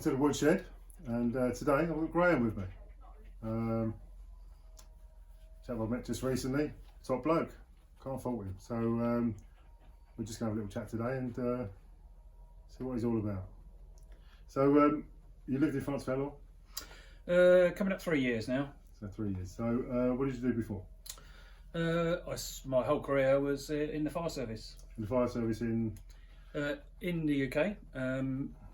to the Woodshed, and today I've got Graham with me. Chap I met just recently, top bloke, can't fault him. So we're just going to have a little chat today and see what he's all about. So you lived in France for how long? Coming up 3 years now. So 3 years. So what did you do before? My whole career was in the fire service. In the fire service in the UK,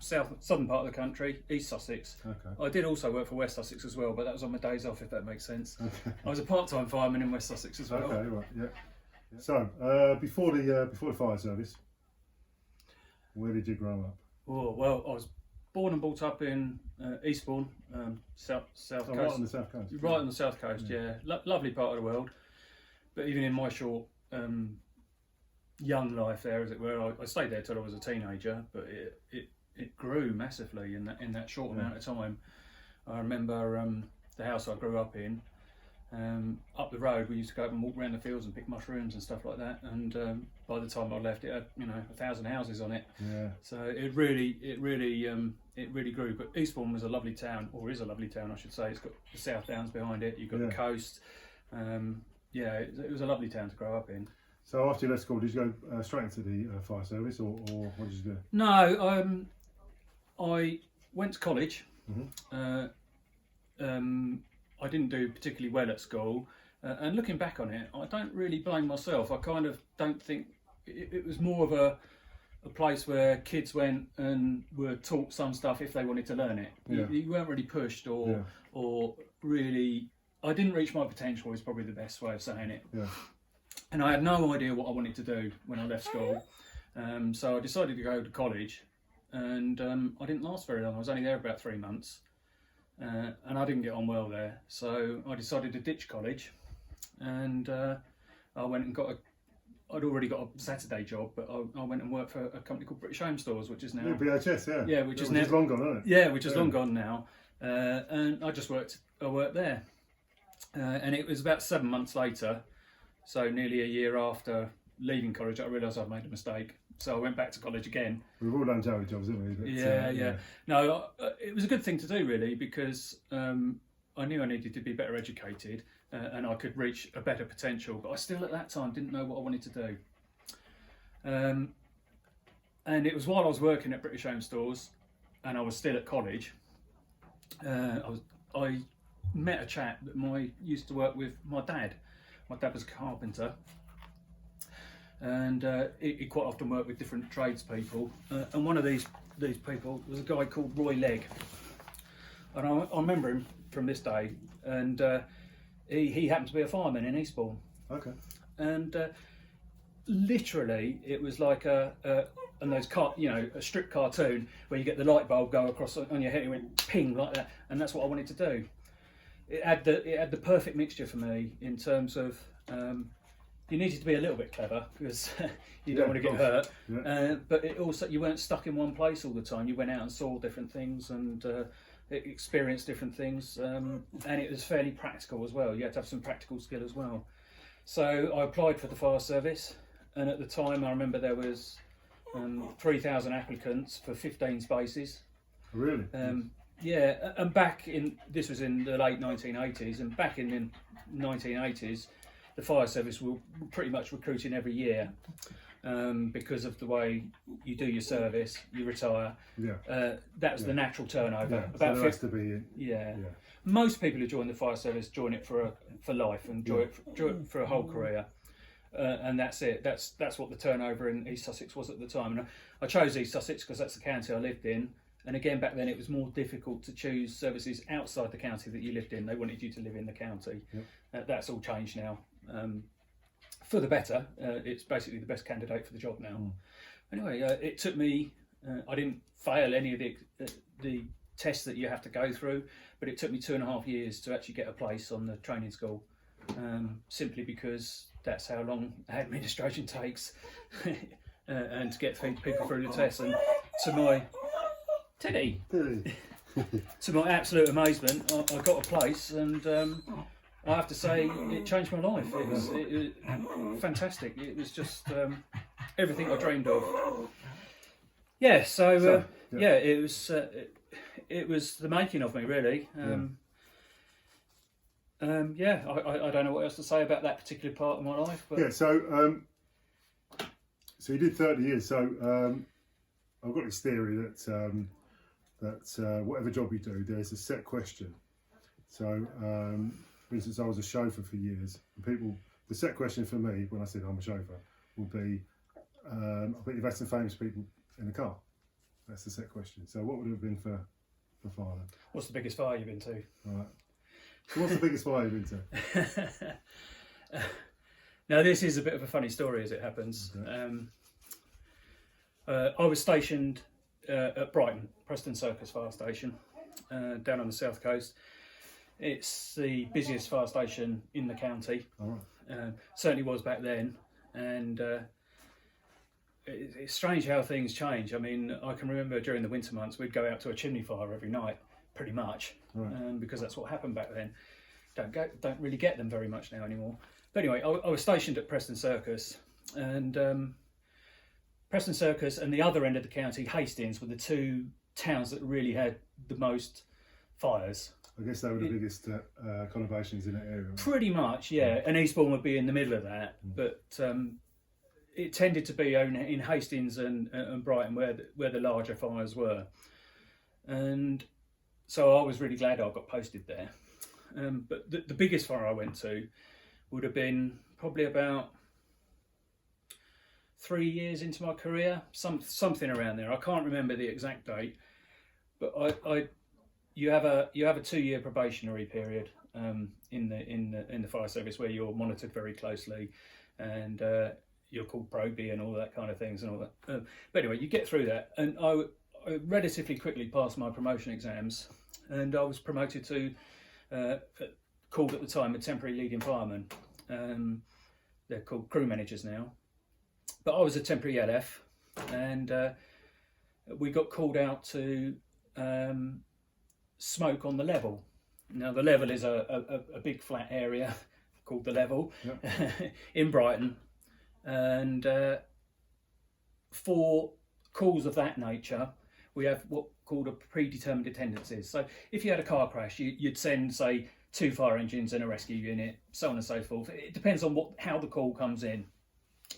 southern part of the country, East Sussex. Okay. I did also work for West Sussex as well, but that was on my days off, if that makes sense. Okay. I was a part-time fireman in West Sussex as well. Okay, right, yeah. So before the fire service, where did you grow up? Oh, well, I was born and brought up in Eastbourne, south coast. Right on the south coast. Right on the south coast, yeah. Lovely part of the world. But even in my short young life there, as it were, I stayed there till I was a teenager. But it grew massively in that short amount of time. I remember the house I grew up in. Up the road, we used to go up and walk around the fields and pick mushrooms and stuff like that. And by the time I left, it had 1,000 houses on it. Yeah. So it really grew. But Eastbourne was a lovely town, or is a lovely town, I should say. It's got the South Downs behind it. You've got the coast. It was a lovely town to grow up in. So after you left school, did you go straight into the fire service, or what did you do? No, I went to college. Mm-hmm. I didn't do particularly well at school, and looking back on it, I don't really blame myself. I kind of don't think it was more of a place where kids went and were taught some stuff if they wanted to learn it. Yeah. You weren't really pushed or really. I didn't reach my potential is probably the best way of saying it. Yeah. And I had no idea what I wanted to do when I left school. So I decided to go to college, and I didn't last very long. I was only there about 3 months, and I didn't get on well there. So I decided to ditch college, and I went and I'd already got a Saturday job, but I went and worked for a company called British Home Stores, which is now... BHS, yeah. Yeah, which is long gone, isn't it? Yeah, which is long gone now. And I just worked there. And it was about 7 months later, so nearly a year after leaving college, I realised I'd made a mistake. So I went back to college again. We've all done charity jobs, haven't we? But, yeah. No, it was a good thing to do, really, because I knew I needed to be better educated and I could reach a better potential. But I still, at that time, didn't know what I wanted to do. And it was while I was working at British Home Stores and I was still at college, I met a chap that used to work with my dad. My dad was a carpenter, and he quite often worked with different tradespeople. And one of these people was a guy called Roy Legg, and I remember him from this day. And he happened to be a fireman in Eastbourne. Okay. And literally, it was like a strip cartoon where you get the light bulb go across on your head. It went ping like that, and that's what I wanted to do. It had the perfect mixture for me in terms of you needed to be a little bit clever because you don't want to get hurt, but it also, you weren't stuck in one place all the time. You went out and saw different things and experienced different things, and it was fairly practical as well. You had to have some practical skill as well. So I applied for the fire service, and at the time I remember there was 3,000 applicants for 15 spaces. Really? Yeah, and this was in the late 1980s, and back in the 1980s, the fire service were pretty much recruiting every year because of the way you do your service, you retire. Yeah. That was the natural turnover. Yeah. About so there has to be. Yeah. Most people who join the fire service join it for life and join it for a whole career. And that's it. That's what the turnover in East Sussex was at the time. And I chose East Sussex because that's the county I lived in. And again, back then it was more difficult to choose services outside the county that you lived in. They wanted you to live in the county. Yep. That's all changed now. For the better. It's basically the best candidate for the job now. Anyway, it took me, I didn't fail any of the tests that you have to go through, but it took me 2.5 years to actually get a place on the training school, simply because that's how long administration takes and to get people through the tests. And to my Teddy. To my absolute amazement, I got a place, and I have to say it changed my life. It was fantastic. It was just everything I dreamed of. Yeah, it was it was the making of me, really. I don't know what else to say about that particular part of my life. But Yeah, so you did 30 years. So I've got this theory that whatever job you do, there's a set question. So, for instance, I was a chauffeur for years, and the set question for me when I said I'm a chauffeur would be, I bet you've had some famous people in the car. That's the set question. So, what would it have been for fire? What's the biggest fire you've been to? Right. So, what's the biggest fire you've been to? Now, this is a bit of a funny story as it happens. Okay. I was stationed at Brighton, Preston Circus Fire Station, down on the south coast. It's the busiest fire station in the county. All right. Certainly was back then, and it's strange how things change. I mean, I can remember during the winter months we'd go out to a chimney fire every night, pretty much, right. Because that's what happened back then. Don't really get them very much now anymore. But anyway, I was stationed at Preston Circus, and Preston Circus and the other end of the county, Hastings, were the two towns that really had the most fires. I guess they were the biggest conurbations in that area. Pretty much, yeah. And Eastbourne would be in the middle of that, but it tended to be in Hastings and Brighton where the larger fires were. And so I was really glad I got posted there. But the biggest fire I went to would have been probably about 3 years into my career, something around there. I can't remember the exact date, but you have a 2-year probationary period in the fire service where you're monitored very closely, and you're called probie and all that kind of things and all that. But anyway, you get through that, and I relatively quickly passed my promotion exams, and I was promoted to called at the time a temporary leading fireman. They're called crew managers now, but I was a temporary LF, and we got called out to smoke on the level. Now the level is a big flat area called the level. Yep. In Brighton, and for calls of that nature we have what called a predetermined attendances. So if you had a car crash, you'd send, say, 2 fire engines and a rescue unit, so on and so forth. It depends on how the call comes in.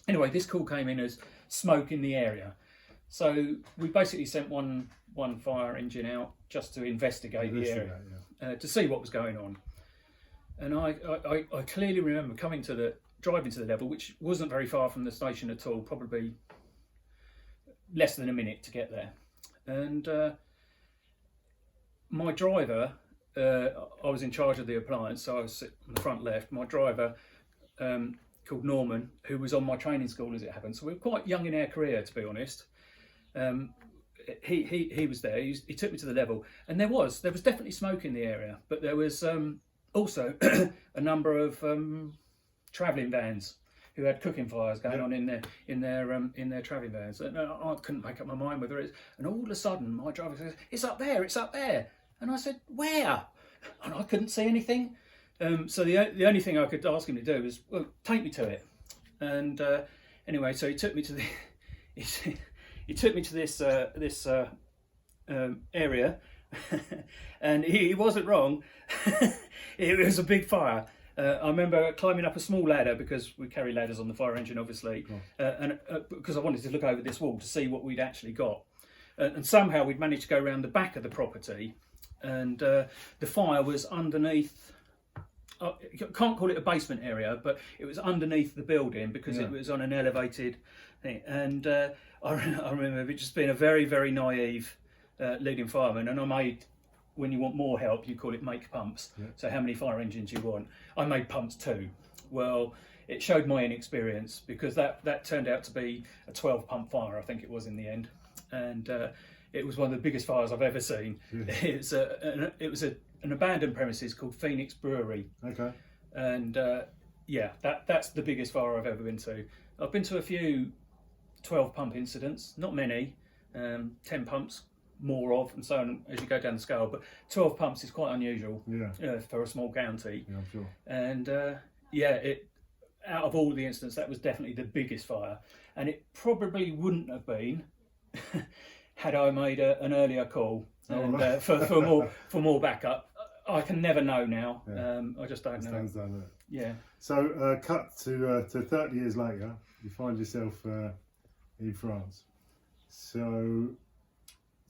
Anyway, this call came in as smoke in the area, so we basically sent one fire engine out just to investigate the area, to see what was going on. And I clearly remember driving to the level, which wasn't very far from the station at all, probably less than a minute to get there. And my driver, I was in charge of the appliance, so I was sitting on the front left. My driver, called Norman, who was on my training school as it happened, so we were quite young in our career, to be honest. He was there. He took me to the level, and there was definitely smoke in the area, but there was also a number of travelling vans who had cooking fires going on in their travelling vans. And I couldn't make up my mind whether it's. And all of a sudden, my driver says, "It's up there! It's up there!" And I said, "Where?" And I couldn't see anything. So the only thing I could ask him to do was, "Well, take me to it." And anyway, so he took me to the. He took me to this area, and he wasn't wrong. It was a big fire. I remember climbing up a small ladder, because we carry ladders on the fire engine, obviously, and because I wanted to look over this wall to see what we'd actually got. And somehow we'd managed to go around the back of the property, and the fire was underneath. I can't call it a basement area, but it was underneath the building because it was on an elevated thing. And I remember it just being a very, very naive leading fireman, and I made, when you want more help, you call it make pumps. Yeah. So how many fire engines you want? I made pumps 2. Well, it showed my inexperience, because that turned out to be a 12 pump fire, I think it was in the end, and it was one of the biggest fires I've ever seen. Yeah. It was an abandoned premises called Phoenix Brewery. Okay. And that's the biggest fire I've ever been to. I've been to a few 12 pump incidents, not many, 10 pumps, more of, and so on as you go down the scale, but 12 pumps is quite unusual for a small county. Yeah, I'm sure. And out of all the incidents, that was definitely the biggest fire, and it probably wouldn't have been had I made an earlier call. and right. for more backup. I can never know now. Yeah. I just don't know. Stands down there. Yeah. So cut to 30 years later, you find yourself in France. So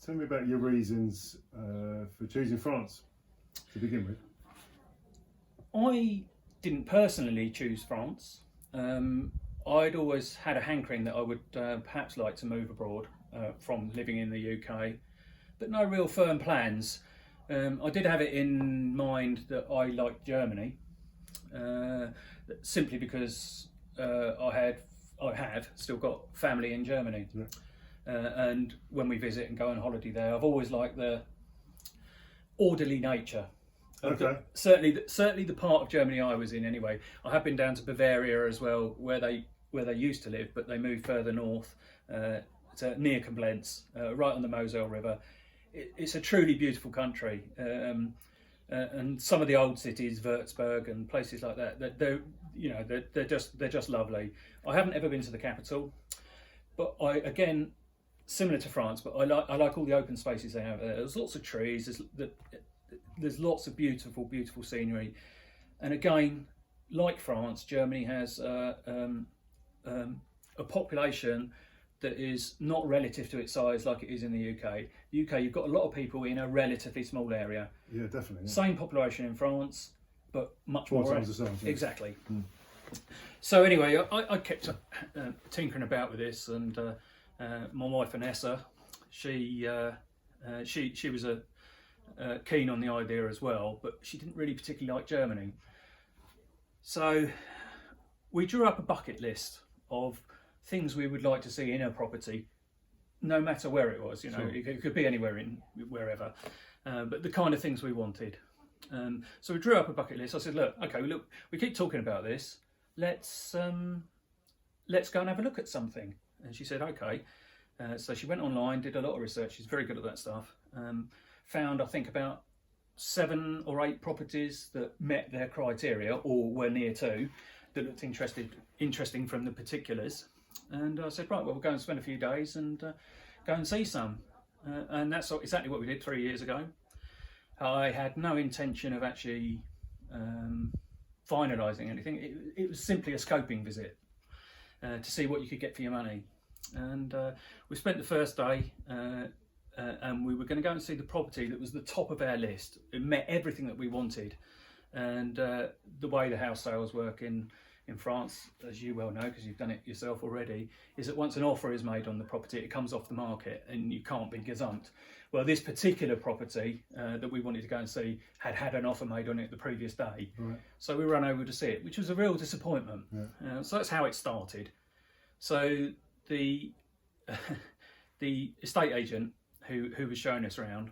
tell me about your reasons for choosing France to begin with. I didn't personally choose France. I'd always had a hankering that I would perhaps like to move abroad from living in the UK, but no real firm plans. I did have it in mind that I liked Germany, simply because I have still got family in Germany, Yeah. and when we visit and go on holiday there, I've always liked the orderly nature. Okay. Certainly the part of Germany I was in anyway. I have been down to Bavaria as well, where they used to live, but they moved further north to near Koblenz, right on the Moselle River. It's a truly beautiful country, and some of the old cities, Würzburg and places like that, they're just lovely. I haven't ever been to the capital, but again, similar to France, but I like all the open spaces they have there. There's lots of trees. There's lots of beautiful scenery, and again, like France, Germany has a population that is not relative to its size like it is in the UK. The UK, you've got a lot of people in a relatively small area. Yeah, definitely. Yeah. Same population in France, but much Four more. times the size. Yeah. Exactly. So anyway, I kept tinkering about with this, and my wife Vanessa, she was keen on the idea as well, but she didn't really particularly like Germany. So we drew up a bucket list of things we would like to see in a property, no matter where it was. Sure. It could be anywhere wherever, but the kind of things we wanted. So we drew up a bucket list. I said, look, we keep talking about this. Let's go and have a look at something. And she said, okay. So she went online, did a lot of research. She's very good at that stuff. Found, I think, about 7 or 8 properties that met their criteria or were near to, that looked interesting from the particulars. And I said, right, well, we'll go and spend a few days and go and see some. And that's exactly what we did 3 years ago. I had no intention of actually finalising anything. It was simply a scoping visit to see what you could get for your money. And we spent the first day and we were going to go and see the property that was the top of our list. It met everything that we wanted. And the way the house sales work in France, as you well know because you've done it yourself already, is that once an offer is made on the property, it comes off the market and you can't be gazumped. Well, this particular property that we wanted to go and see had an offer made on it the previous day. Right. So we ran over to see it, which was a real disappointment. Yeah. So that's how it started. So the estate agent who was showing us around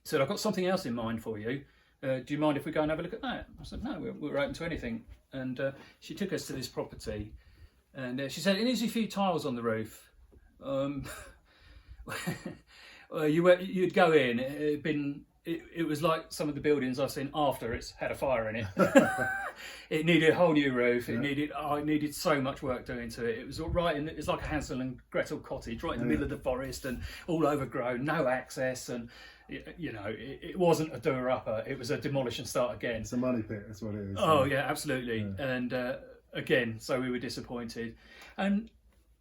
said, I've got something else in mind for you. Do you mind if we go and have a look at that? I said, no, we're open to anything. And she took us to this property, and she said, it needs a few tiles on the roof. Well, you'd go in, it was like some of the buildings I've seen after it's had a fire in it. It needed a whole new roof. It needed so much work doing to it. It was it's like a Hansel and Gretel cottage, right in the middle of the forest and all overgrown, no access, and it wasn't a doer-upper. It was a demolish and start again. It's a money pit. That's what it is. Oh yeah, absolutely. Yeah. And again, so we were disappointed. And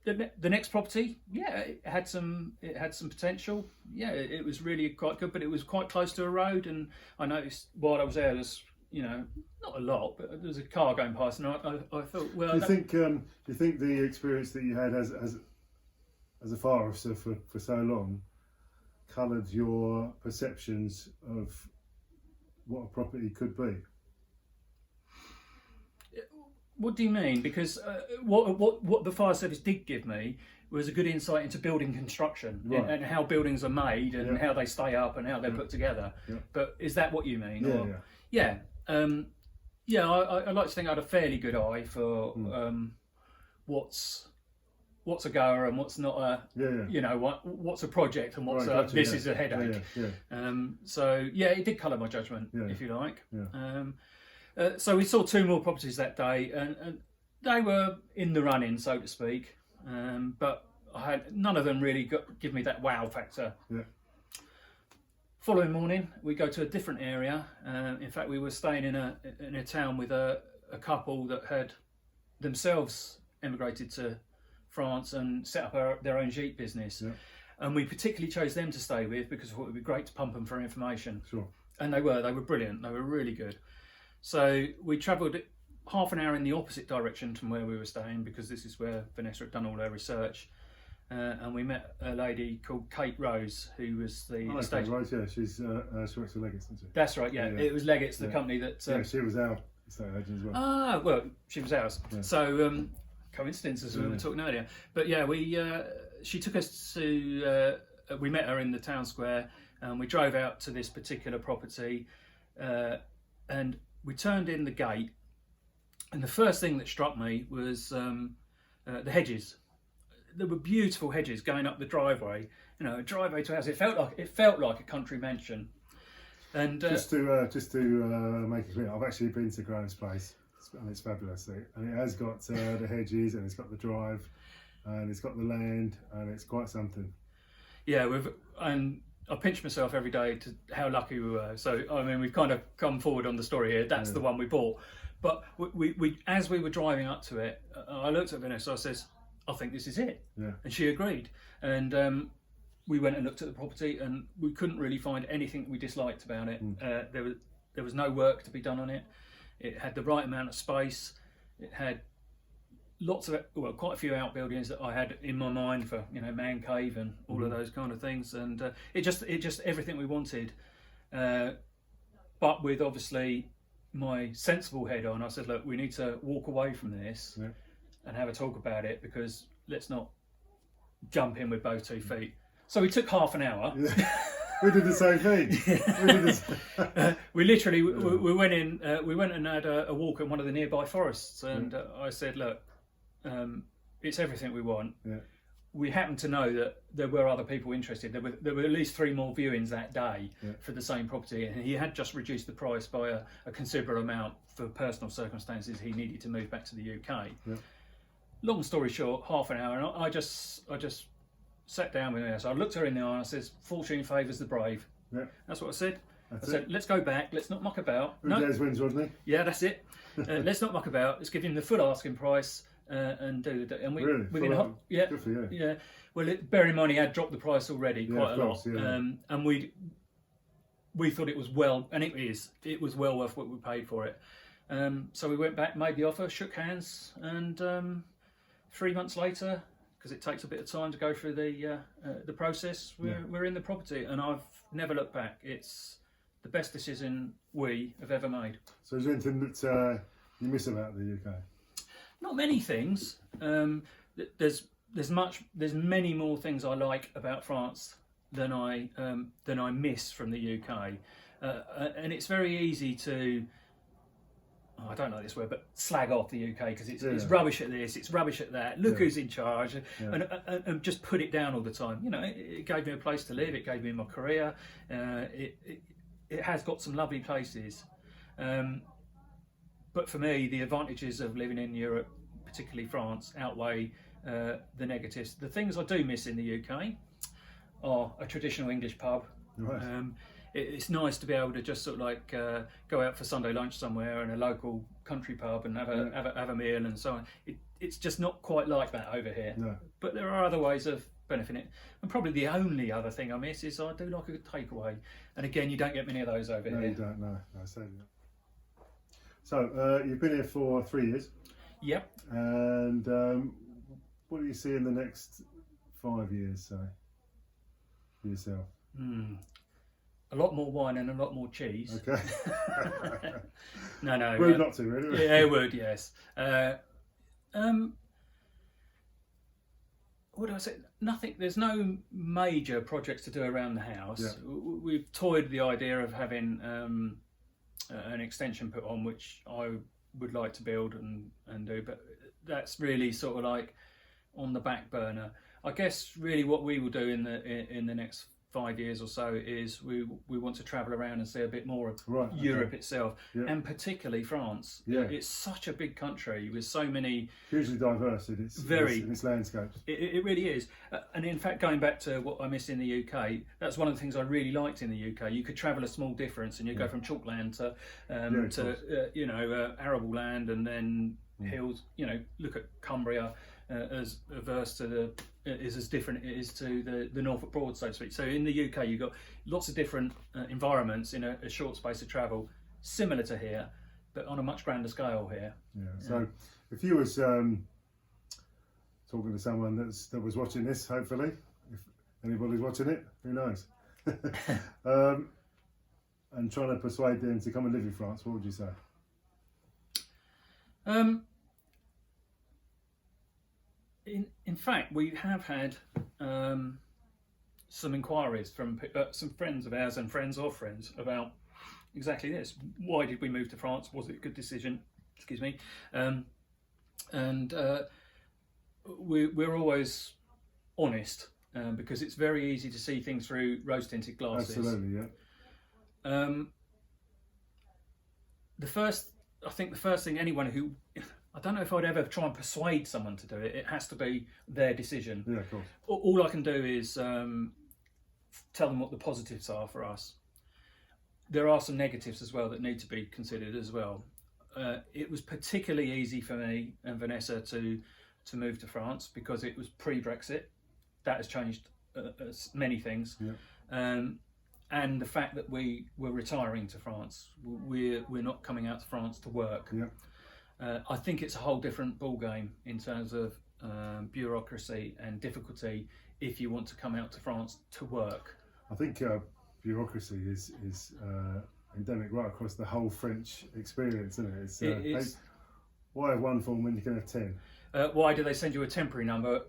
the next property, it had some potential. Yeah, it was really quite good, but it was quite close to a road. And I noticed while I was there, there's not a lot, but there was a car going past, and I thought, well, do you think the experience that you had as a fire officer for so long coloured your perceptions of what a property could be? What do you mean? Because what the fire service did give me was a good insight into building construction, right, and how buildings are made and how they stay up and how they're put together. Yeah. But is that what you mean? Yeah. I like to think I had a fairly good eye for what's a goer and what's not a what's a project and what's is a headache. So it did colour my judgment, if you like. So we saw 2 more properties that day, and they were in the running, so to speak, but none of them really give me that wow factor. Following morning, we go to a different area. In fact, we were staying in a town with a couple that had themselves emigrated to France and set up their own Jeep business. Yeah. And we particularly chose them to stay with because we thought it would be great to pump them for information. Sure. And they were brilliant. They were really good. So we travelled half an hour in the opposite direction from where we were staying, because this is where Vanessa had done all her research. And we met a lady called Kate Rose, who was the estate. Right, yeah, she works for Leggett's, doesn't she? That's right, yeah. It was Leggett's, the company that. Yeah, she was our estate agent as well. Ah, well, she was ours. Yeah. So coincidence, as we were talking earlier. But yeah, she took us to. We met her in the town square, and we drove out to this particular property, and we turned in the gate. And the first thing that struck me was the hedges. There were beautiful hedges going up the driveway. You know, a driveway to a house. It felt like a country mansion. And just to make it clear, I've actually been to Graham's place, and it's fabulous. And it has got the hedges, and it's got the drive, and it's got the land, and it's quite something. Yeah, and I pinch myself every day to how lucky we were. So I mean, we've kind of come forward on the story here. That's the one we bought. But we as we were driving up to it, I looked at Vanessa. I says, I think this is it. Yeah. And she agreed. And we went and looked at the property, and we couldn't really find anything we disliked about it. There was no work to be done on it. It had the right amount of space. It had quite a few outbuildings that I had in my mind for, man cave and all of those kind of things. And it just everything we wanted. But with obviously my sensible head on, I said, look, we need to walk away from this. Yeah. And have a talk about it, because let's not jump in with both 2 feet. So we took half an hour. Yeah. We did the same thing. We literally we went in. We went and had a walk in one of the nearby forests, and I said, "Look, it's everything we want." Yeah. We happened to know that there were other people interested. There were at least 3 more viewings that day for the same property, and he had just reduced the price by a considerable amount for personal circumstances. He needed to move back to the UK. Yeah. Long story short, half an hour, and I just sat down with her. So I looked her in the eye and I says, "Fortune favours the brave." Yeah. That's what I said. I said, "Let's go back. Let's not muck about." Days wins, wasn't he? Yeah, that's it. Let's not muck about. Let's give him the full asking price and do the. And we really? within good for you. Yeah. Well, bear in mind he had dropped the price already quite a lot, and we thought it was and it is. It was well worth what we paid for it. So we went back, made the offer, shook hands, and 3 months later, because it takes a bit of time to go through the process, we're in the property, and I've never looked back. It's the best decision we have ever made. So is there anything that you miss about the UK? Not many things. There's many more things I like about France than I miss from the UK, and it's very easy to. I don't like this word, but slag off the UK because it's rubbish at this, it's rubbish at that. Look who's in charge, and just put it down all the time. It gave me a place to live. It gave me my career. It has got some lovely places, but for me, the advantages of living in Europe, particularly France, outweigh the negatives. The things I do miss in the UK are a traditional English pub. Right. It's nice to be able to just sort of like go out for Sunday lunch somewhere in a local country pub and have a meal and so on. It's just not quite like that over here. No. But there are other ways of benefiting it. And probably the only other thing I miss is I do like a good takeaway. And again, you don't get many of those over here. No, you don't. No, sadly not. So you've been here for 3 years. Yep. And what do you see in the next 5 years, say, for yourself? A lot more wine and a lot more cheese. Okay. No. Rude not to, really. Yeah, it would, yes. What do I say? Nothing. There's no major projects to do around the house. Yeah. We've toyed the idea of having an extension put on, which I would like to build and do, but that's really sort of like on the back burner. I guess really what we will do in the next 5 years or so is we want to travel around and see a bit more of Right, okay. Europe itself, Yeah. and particularly France. Yeah. It's such a big country with so many. Hugely diverse in its landscapes. It really is. And in fact, going back to what I missed in the UK, that's one of the things I really liked in the UK. You could travel a small difference, and you go from chalkland to arable land, and then hills. You know, look at Cumbria as averse to the is as different it is to the Norfolk Broad, so to speak. So in the UK, you've got lots of different environments in a short space of travel, similar to here, but on a much grander scale here. Yeah. So if you was talking to someone that was watching this, hopefully, if anybody's watching it, who knows, and trying to persuade them to come and live in France, what would you say? In fact, we have had some inquiries from some friends of ours and friends of friends about exactly this. Why did we move to France? Was it a good decision? Excuse me. We're always honest because it's very easy to see things through rose-tinted glasses. Absolutely, yeah. The first thing anyone who, I don't know if I'd ever try and persuade someone to do it. It has to be their decision. Yeah, of course. All I can do is tell them what the positives are for us. There are some negatives as well that need to be considered as well. It was particularly easy for me and Vanessa to move to France because it was pre-Brexit. That has changed many things. Yeah. And the fact that we were retiring to France, we're not coming out to France to work. Yeah. I think it's a whole different ball game in terms of bureaucracy and difficulty if you want to come out to France to work. I think bureaucracy is endemic right across the whole French experience, isn't it? It's why have one form when you can have 10? Why do they send you a temporary number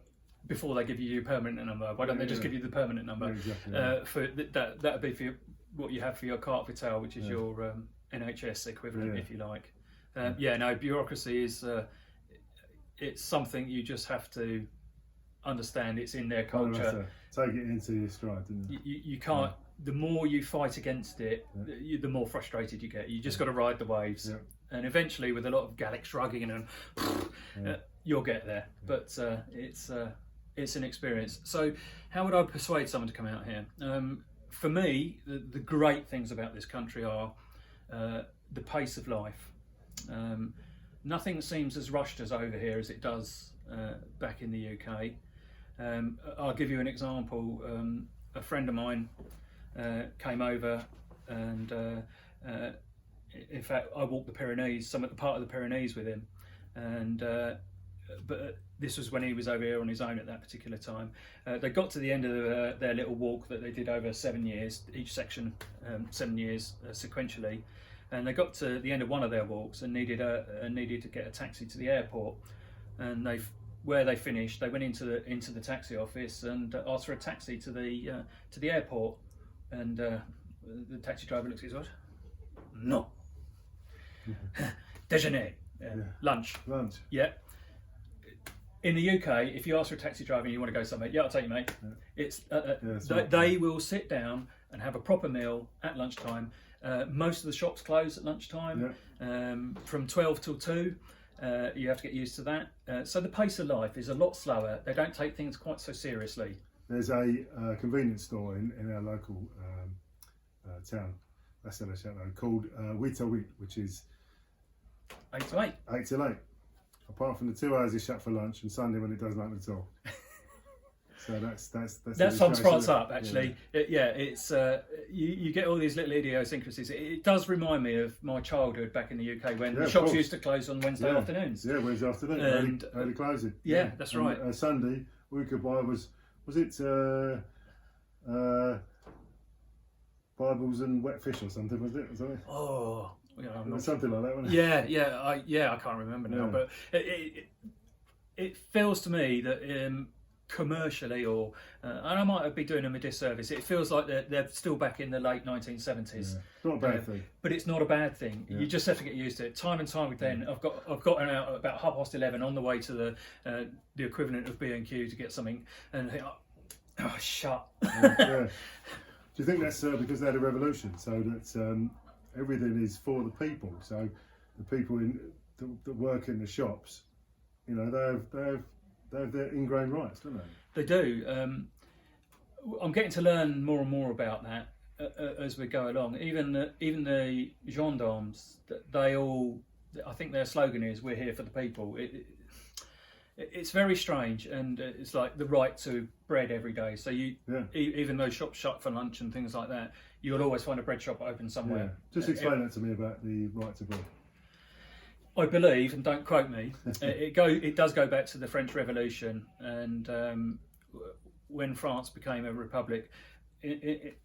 before they give you your permanent number? Why don't they just give you the permanent number? Yeah, exactly. For that would be for what you have for your carte vitale, which is your NHS equivalent, if you like. Bureaucracy is it's something you just have to understand. It's in their culture. Take it into your stride, didn't you? You can't. The more you fight against it, the more frustrated you get. You just got to ride the waves, and eventually, with a lot of Gallic shrugging and you'll get there. But it's an experience. So, how would I persuade someone to come out here? For me, the great things about this country are the pace of life. Nothing seems as rushed as over here as it does back in the UK. I'll give you an example. A friend of mine came over, and in fact, I walked the Pyrenees, the part of the Pyrenees with him, and but this was when he was over here on his own at that particular time. They got to the end of their little walk that they did over 7 years, each section 7 years sequentially. And they got to the end of one of their walks and needed to get a taxi to the airport. And where they finished, they went into the taxi office and asked for a taxi to the airport. And the taxi driver looks at his watch. No. Déjeuner. Lunch. Yeah. In the UK, if you ask for a taxi driver and you want to go somewhere, I'll take you, mate. Yeah. They will sit down and have a proper meal at lunchtime. Most of the shops close at lunchtime. From 12 till 2. You have to get used to that. So the pace of life is a lot slower. They don't take things quite so seriously. There's a convenience store in our local town, called Wheat or Wheat, which is 8 to 8. 8 till 8. Apart from the 2 hours it's shut for lunch and Sunday when it doesn't open at all. So that sums France up, actually. It's you get all these little idiosyncrasies. It does remind me of my childhood back in the UK when the shops used to close on Wednesday afternoons. Yeah, Wednesday afternoon, early closing. Yeah, that's right. Sunday we could buy was it Bibles and wet fish or something? Was it? Oh, yeah, something like that, wasn't it? I can't remember now, but it feels to me that. Commercially, and I might be doing them a disservice, it feels like they're still back in the late 1970s. Not a bad thing, but it's not a bad thing. You just have to get used to it. Time and time again, I've gotten out at about 11:30 on the way to the equivalent of B&Q to get something, and I think, Oh, shut. Yeah. Do you think that's because they had a revolution, so that everything is for the people? So the people that work in the shops, you know, they have their ingrained rights, don't they? They do. I'm getting to learn more and more about that as we go along. Even the gendarmes, they all, I think their slogan is "We're here for the people." It's very strange, and it's like the right to bread every day. So even though shops shut for lunch and things like that, you'll always find a bread shop open somewhere. Yeah. Just explain that to me about the right to bread. I believe, and don't quote me, it does go back to the French Revolution, and when France became a republic.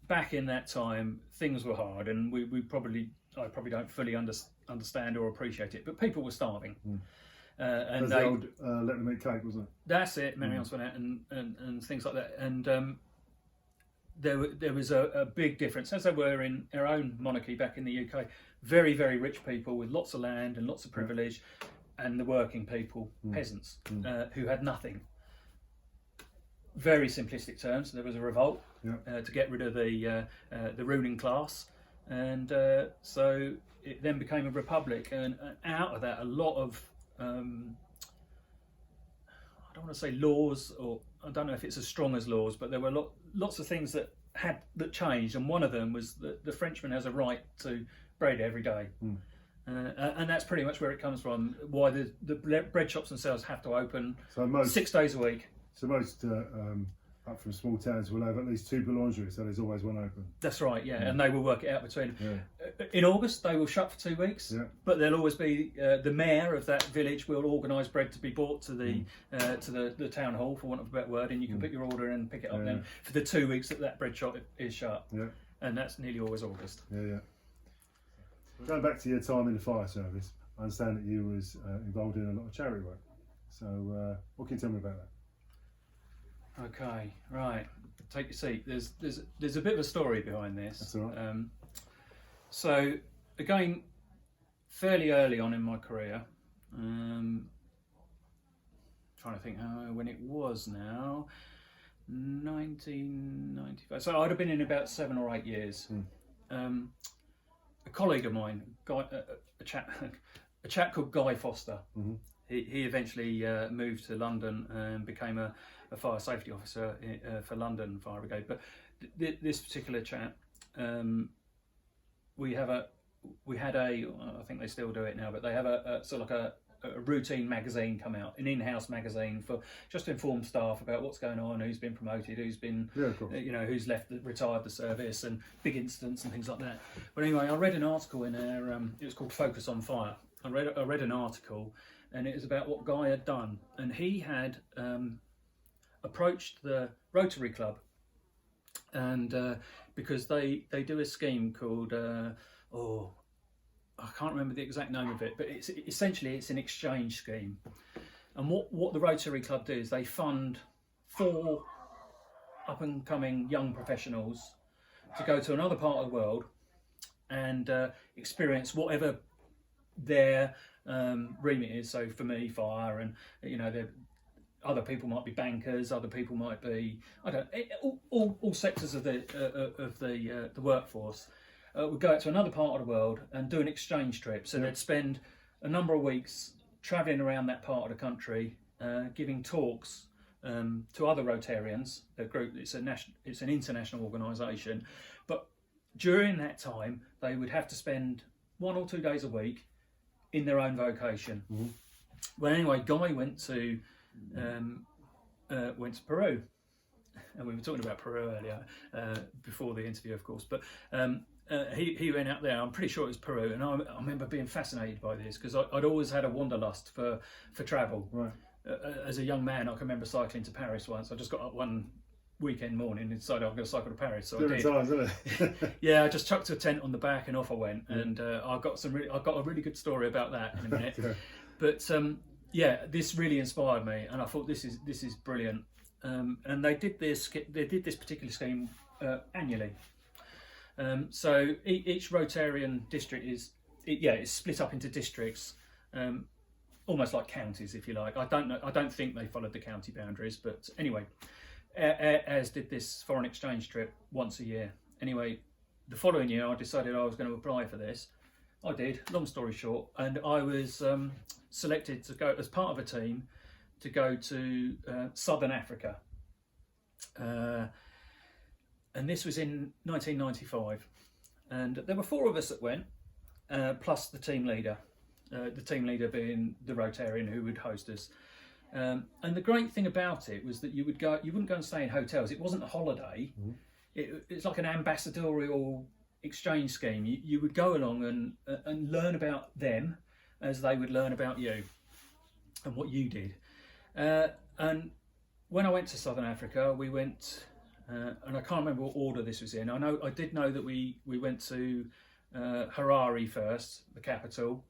Back in that time, things were hard, and I probably don't fully understand or appreciate it, but people were starving. And the old let them eat cake, wasn't it? That's it, Mary Antoinette and things like that. And there was a big difference, as there were in our own monarchy back in the UK. Very, very rich people with lots of land and lots of privilege, and the working people, peasants, who had nothing. Very simplistic terms. There was a revolt to get rid of the ruling class, and so it then became a republic. And out of that, a lot of I don't want to say laws, or I don't know if it's as strong as laws, but there were lots of things that changed, and one of them was that the Frenchman has a right to bread every day. And that's pretty much where it comes from. Why the bread shops themselves have to open 6 days a week. So most up from small towns will have at least 2 boulangeries, so there's always one open. That's right, and they will work it out between. In August they will shut for 2 weeks, but there'll always be the mayor of that village will organise bread to be brought to the town hall, for want of a better word, and you can put your order in and pick it up then for the 2 weeks that bread shop is shut. And that's nearly always August. Going back to your time in the fire service, I understand that you was involved in a lot of charity work. So what can you tell me about that? Okay, right. Take your seat. There's a bit of a story behind this. That's all right. So again, fairly early on in my career, trying to think when it was now, 1995. So I'd have been in about 7 or 8 years. A colleague of mine, a chap called Guy Foster. He eventually moved to London and became a fire safety officer for London Fire Brigade. But this particular chap, we had a, I think they still do it now, but they have a sort of like a routine magazine come out, an in-house magazine for just to inform staff about what's going on, who's been promoted, who's been, who's retired the service, and big incidents and things like that. But anyway, I read an article in there. It was called Focus on Fire. I read an article, and it was about what Guy had done, and he had approached the Rotary Club, and because they do a scheme called I can't remember the exact name of it, but it's an exchange scheme. And what the Rotary Club do is they fund 4 up and coming young professionals to go to another part of the world and experience whatever their remit is. So for me, fire, and other people might be bankers, other people might be all sectors of the workforce. Would go out to another part of the world and do an exchange trip. So they'd spend a number of weeks travelling around that part of the country, giving talks to other Rotarians. The group, it's an international organisation, but during that time they would have to spend 1 or 2 days a week in their own vocation. Well, anyway, Guy went to Peru, and we were talking about Peru earlier before the interview, of course, but. He went out there. I'm pretty sure it was Peru, and I remember being fascinated by this because I'd always had a wanderlust for travel. Right. As a young man, I can remember cycling to Paris once. I just got up one weekend morning and decided I'm going to cycle to Paris. So I did. Times, isn't it? Yeah, I just chucked a tent on the back and off I went. And I got a really good story about that in a minute. But this really inspired me, and I thought this is brilliant. And they did this particular scheme annually. So each Rotarian district is split up into districts, almost like counties, if you like. I don't think they followed the county boundaries, but anyway, as did this foreign exchange trip once a year. Anyway, the following year I decided I was going to apply for this. I did, long story short, and I was selected to go as part of a team to go to Southern Africa. And this was in 1995. And there were 4 of us that went, plus the team leader being the Rotarian who would host us. And the great thing about it was that you wouldn't go and stay in hotels. It wasn't a holiday. Mm-hmm. It's like an ambassadorial exchange scheme. You would go along and learn about them as they would learn about you and what you did. And when I went to Southern Africa, we went, and I can't remember what order this was in. I did know that we went to Harare first, the capital.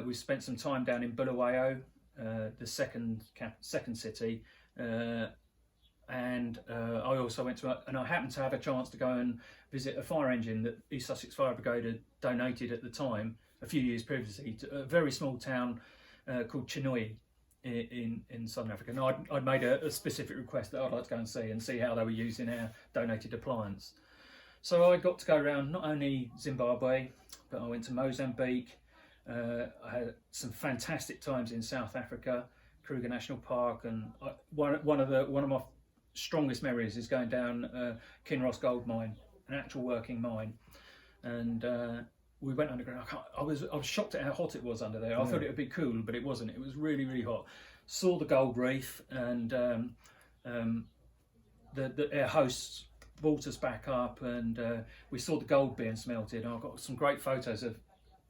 We spent some time down in Bulawayo, the second city, and I also went to, and I happened to have a chance to go and visit a fire engine that East Sussex Fire Brigade had donated at the time, a few years previously, to a very small town called Chinoi in Southern Africa. And I'd made a specific request that I'd like to go and see how they were using our donated appliance. So I got to go around not only Zimbabwe, but I went to Mozambique. I had some fantastic times in South Africa, Kruger National Park, and one of my strongest memories is going down Kinross Gold Mine, an actual working mine, and we went underground. I was shocked at how hot it was under there. I thought it would be cool, but it wasn't. It was really, really hot. Saw the gold reef, and our hosts brought us back up, and we saw the gold being smelted. I've got some great photos of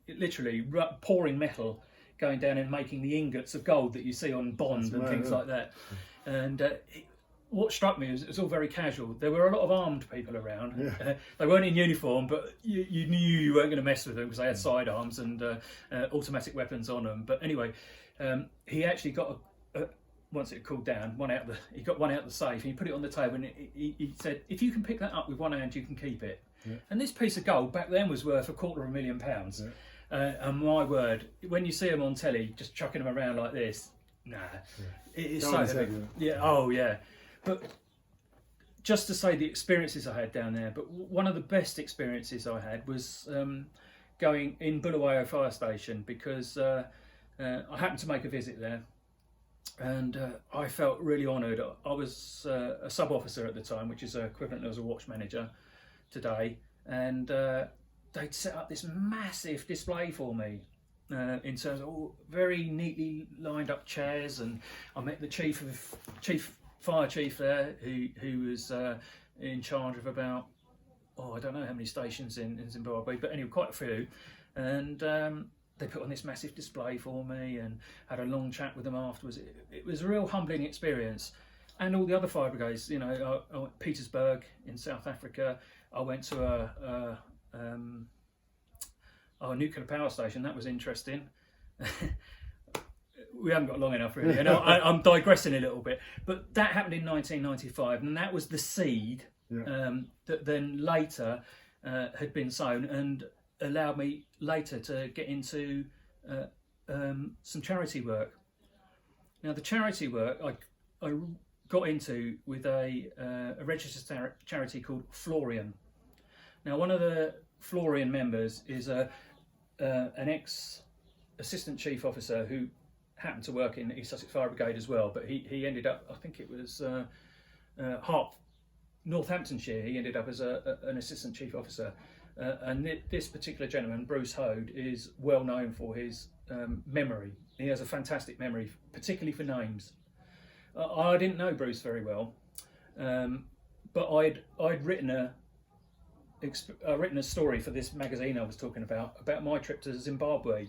it literally pouring metal, going down and making the ingots of gold that you see on Bond and things like that. And what struck me was it was all very casual. There were a lot of armed people around. Yeah. They weren't in uniform, but you knew you weren't going to mess with them because they had sidearms and automatic weapons on them. But anyway, he actually got once it cooled down, he got one out of the safe, and he put it on the table, and he said, "If you can pick that up with one hand, you can keep it." Yeah. And this piece of gold back then was worth £250,000. Yeah. And my word, when you see them on telly, just chucking them around like this, nah, it is so heavy. Yeah, oh yeah. But just to say the experiences I had down there, but one of the best experiences I had was going in Bulawayo Fire Station, because I happened to make a visit there, and I felt really honoured. I was a sub-officer at the time, which is equivalent as a watch manager today, and they'd set up this massive display for me in terms of all very neatly lined up chairs, and I met the fire chief there, who was in charge of about, I don't know how many stations in Zimbabwe, but anyway, quite a few, and they put on this massive display for me and had a long chat with them afterwards. It was a real humbling experience. And all the other fire brigades, I went to Petersburg in South Africa. I went to a nuclear power station. That was interesting. We haven't got long enough, really. And I'm digressing a little bit. But that happened in 1995, and that was the seed that then later had been sown and allowed me later to get into some charity work. Now, the charity work I got into with a registered charity called Florian. Now, one of the Florian members is an ex-assistant chief officer who happened to work in East Sussex Fire Brigade as well, but he ended up, I think it was Northamptonshire, he ended up as an assistant chief officer. And this particular gentleman, Bruce Hode, is well known for his memory. He has a fantastic memory, particularly for names. I didn't know Bruce very well, but I'd written a story for this magazine I was talking about my trip to Zimbabwe,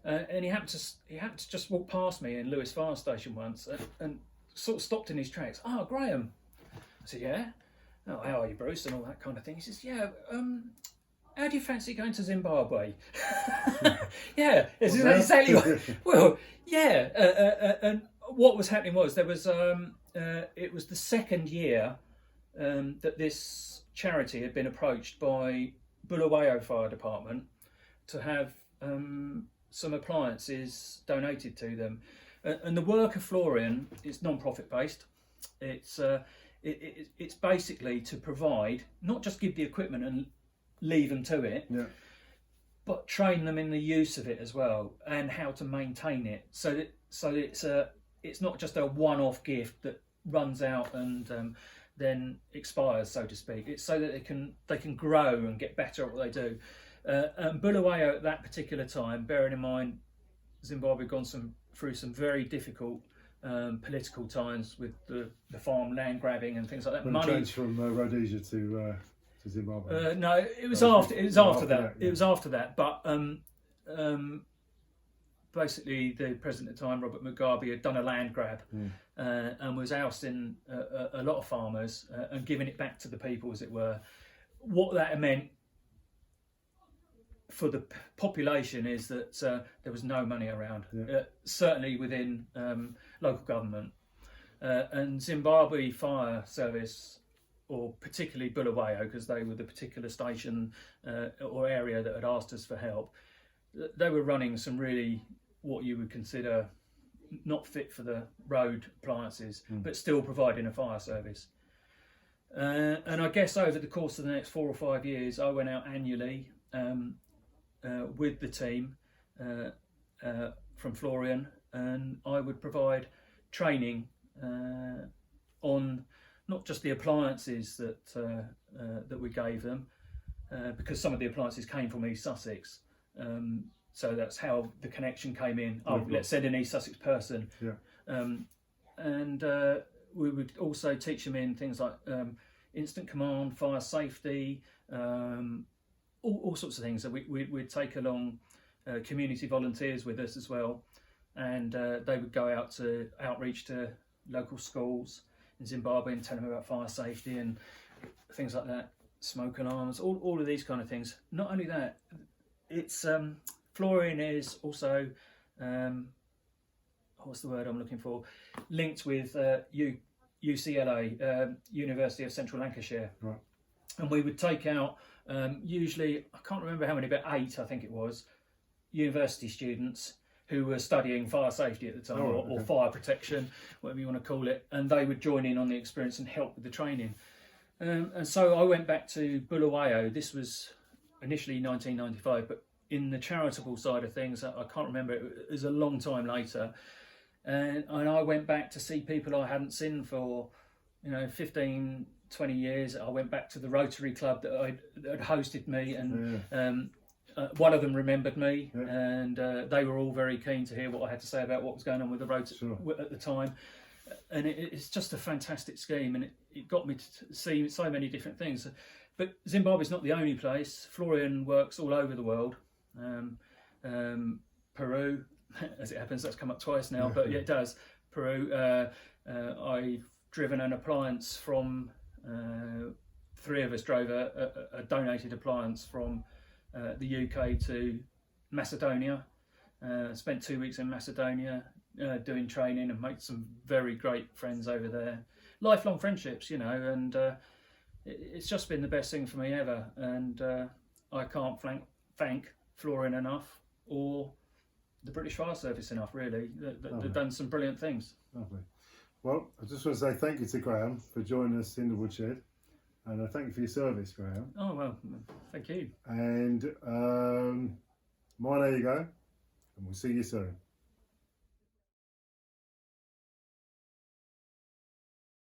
and he happened to just walk past me in Lewis Fire Station once, and sort of stopped in his tracks. "Oh, Graham." I said, "Yeah." "Oh, how are you, Bruce?" and all that kind of thing. He says, "Yeah, how do you fancy going to Zimbabwe?" Yeah, it's exactly what. Well, yeah, and what was happening was there was it was the second year that this charity had been approached by Bulawayo Fire Department to have some appliances donated to them, and the work of Florian is non-profit based. it's basically to provide, not just give the equipment and leave them to it, Yeah. but train them in the use of it as well and how to maintain it. So it's not just a one-off gift that runs out and then expires, so to speak. It's so that they can grow and get better at what they do. And Bulawayo at that particular time, bearing in mind Zimbabwe had gone through some very difficult political times with the farm land grabbing and things like that. When it changed from Rhodesia to Zimbabwe. No, it was after that. Yeah. It was after that. But basically, the president at the time, Robert Mugabe, had done a land grab and was ousting a lot of farmers and giving it back to the people, as it were. What that meant for the population is that there was no money around, certainly within local government. And Zimbabwe Fire Service, or particularly Bulawayo, because they were the particular station or area that had asked us for help, they were running some really what you would consider not fit for the road appliances, but still providing a fire service. And I guess over the course of the next 4 or 5 years, I went out annually with the team from Florian, and I would provide training on not just the appliances that we gave them, because some of the appliances came from East Sussex. So that's how the connection came in. Oh, let's send an East Sussex person. Yeah. And we would also teach them in things like instant command, fire safety, all sorts of things. So we'd take along community volunteers with us as well, and they would go out to outreach to local schools in Zimbabwe and tell them about fire safety and things like that, smoke alarms, all of these kind of things. Not only that, it's Florian is also what's the word I'm looking for? Linked with UCLA, University of Central Lancashire, Right. And we would take out usually, I can't remember how many, but 8 I think it was, university students who were studying fire safety at the time, or fire protection, whatever you want to call it, and they would join in on the experience and help with the training. And so I went back to Bulawayo. This was initially 1995, but in the charitable side of things, I can't remember, it was a long time later. And I went back to see people I hadn't seen for 15, 20 years. I went back to the Rotary Club that had hosted me, and one of them remembered me, and they were all very keen to hear what I had to say about what was going on with the Rotary at the time. And it's just a fantastic scheme, and it got me to see so many different things. But Zimbabwe's not the only place. Florian works all over the world. Peru, as it happens, that's come up twice now, but yeah, it does. Peru, I've driven an appliance from, 3 of us drove a donated appliance from the UK to Macedonia. Spent 2 weeks in Macedonia doing training and made some very great friends over there. Lifelong friendships, and it's just been the best thing for me ever. And I can't thank Florian enough, or the British Fire Service enough, really. They've done some brilliant things. Lovely. Well, I just want to say thank you to Graham for joining us in the Woodshed, and thank you for your service, Graham. Oh, well, thank you. And mine, there you go, and we'll see you soon.